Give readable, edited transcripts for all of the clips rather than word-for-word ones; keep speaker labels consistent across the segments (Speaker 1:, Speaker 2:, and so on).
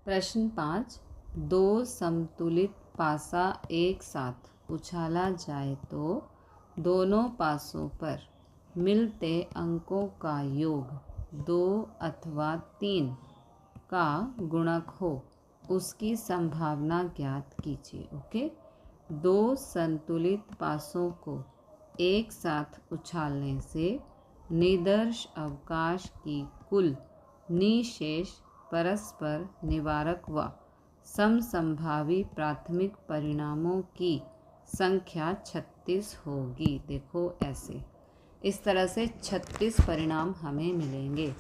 Speaker 1: प्रश्न 5। दो समतुलित पासा एक साथ उछाला जाए तो दोनों पासों पर मिलते अंकों का योग 2 अथवा 3 का गुणक हो, उसकी संभावना ज्ञात कीजिए। ओके, दो संतुलित पासों को एक साथ उछालने से निदर्श अवकाश की कुल निशेष परस्पर निवारक व समसंभावी प्राथमिक परिणामों की संख्या 36 होगी। देखो ऐसे, इस तरह से 36 परिणाम हमें मिलेंगे।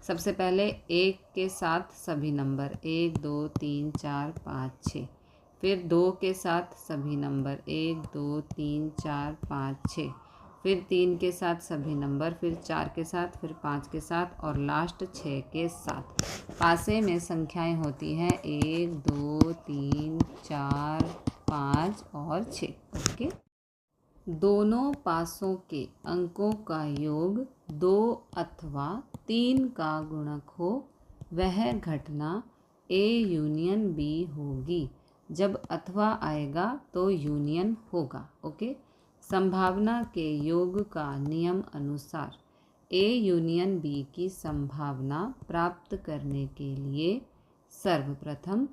Speaker 1: सबसे पहले एक के साथ सभी नंबर 1 2 3 4 5 6, फिर 2 के साथ सभी नंबर 1 2 3 4 5 6, फिर 3 के साथ सभी नंबर, फिर 4 के साथ, फिर 5 के साथ और लास्ट 6 के साथ। पासे में संख्याएं होती हैं 1 2 3 4 5 और 6। ओके, दोनों पासों के अंकों का योग 2 अथवा 3 का गुणक हो, वह घटना A यूनियन B होगी। जब अथवा आएगा तो यूनियन होगा। ओके, संभावना के योग का नियम अनुसार A यूनियन B की संभावना प्राप्त करने के लिए सर्वप्रथम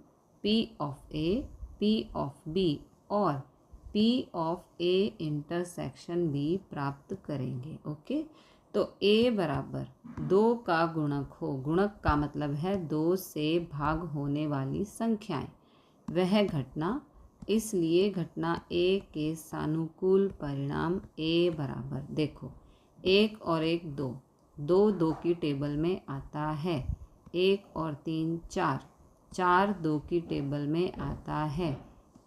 Speaker 1: P of A, P of B और P of A intersection B प्राप्त करेंगे। ओके, तो A बराबर 2 का गुणक हो, गुणक का मतलब है 2 से भाग होने वाली संख्याएं, वह घटना, इसलिए घटना A के सानुकूल परिणाम A बराबर, देखो 1 और 1 2, 2 2 की टेबल में आता है, 1 और 3 4, 4 2 की टेबल में आता है,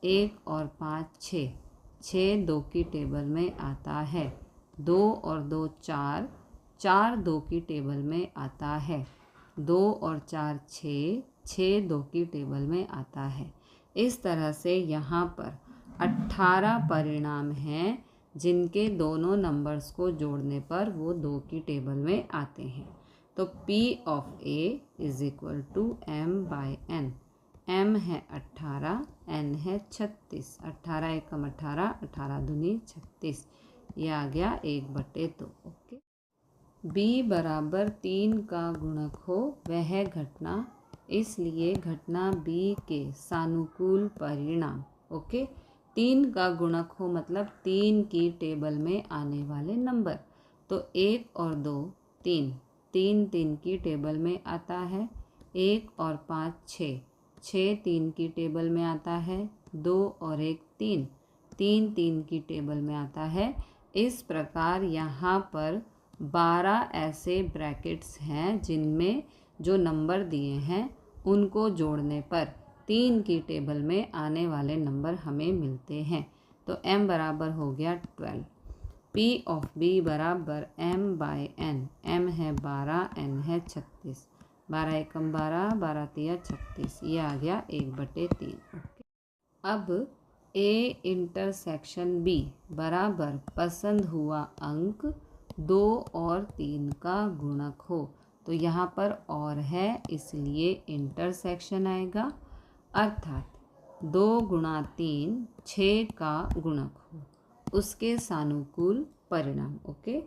Speaker 1: 1 और 5 6, 6 2 की टेबल में आता है, 2 और 2 4, 4 2 की टेबल में आता है, 2 और 4 6, 6 2 की टेबल में आता है। इस तरह से यहाँ पर 18 परिणाम हैं जिनके दोनों नंबर्स को जोड़ने पर वो 2 की टेबल में आते हैं। तो P of A is equal to M/N। M है 18, N है 36, 18 एकम 18, 18 दूनी 36, ये आ गया 1/2। ओके, B बराबर 3 का गुणक हो, वह घटना, इसलिए घटना B के सानुकूल परिणाम। ओके, 3 का गुणक हो मतलब 3 की टेबल में आने वाले नंबर, तो 1 और 2 3, 3 3 की टेबल में आता है, 1 और 5 6, 6 3 की टेबल में आता है, 2 और 1 3, 3 3 की टेबल में आता है। इस प्रकार यहाँ पर 12 ऐसे ब्रैकेट्स हैं जिनमें जो नंबर दिए हैं उनको जोड़ने पर 3 की टेबल में आने वाले नंबर हमें मिलते हैं। तो M बराबर हो गया 12। P ऑफ B बराबर M/N। M है 12, N है 36, 12 एकम 12, 12 तिया 36, ये आ गया 1/3। ओके, अब A इंटरसेक्शन B बराबर पसंद हुआ अंक 2 और 3 का गुणक हो, तो यहाँ पर और है इसलिए इंटरसेक्शन आएगा, अर्थात 2 गुणा 3 6 का गुणक हो, उसके सानुकूल परिणाम। ओके,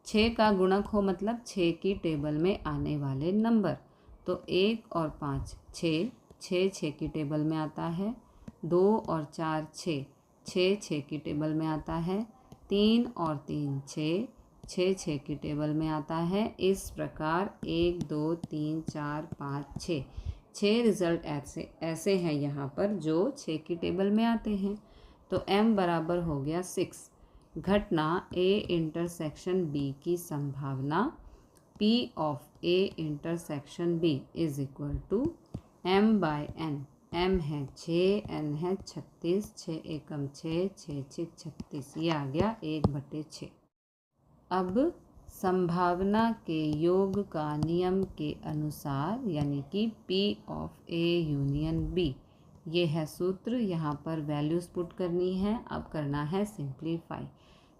Speaker 1: 6 का गुणक हो मतलब 6 की टेबल में आने वाले नंबर, तो 1 और 5 6, 6 6 की टेबल में आता है, 2 और 4 6, 6 6 की टेबल में आता है, 3 और 3 6, 6 6 की टेबल में आता है। इस प्रकार 1 2 3 4 5 6, 6 रिजल्ट ऐसे हैं यहाँ पर जो 6 की टेबल में आते हैं। तो M बराबर हो गया 6। घटना A इंटरसेक्शन B की संभावना P of A intersection B is equal to M/N। M है 6, N है 36, 6 एकम 6, 6 6 36, ये आ गया 1/6। अब संभावना के योग का नियम के अनुसार यानी कि P of A union B, ये है सूत्र, यहाँ पर वैल्यूज़ पुट करनी है। अब करना है सिंप्लीफाई।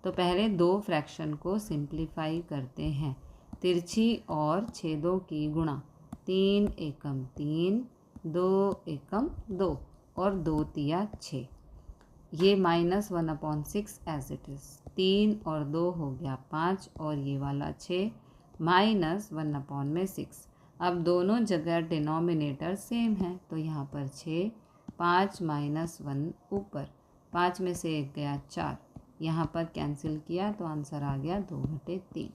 Speaker 1: तो पहले 2 फ्रैक्शन को सिंप्लीफाई करते हैं। तिरछी और छेदों की गुणा, 3 एकम 3, दो एकम 2 और 2 तिया 6। ये -1/6 एज इट इज़। 3 और 2 हो गया 5 और ये वाला 6 -1/6। अब दोनों जगह डिनोमिनेटर सेम है तो यहाँ पर 6, 5 -1 ऊपर, 5 में से 1 गया 4, यहाँ पर कैंसिल किया तो आंसर आ गया 2/3।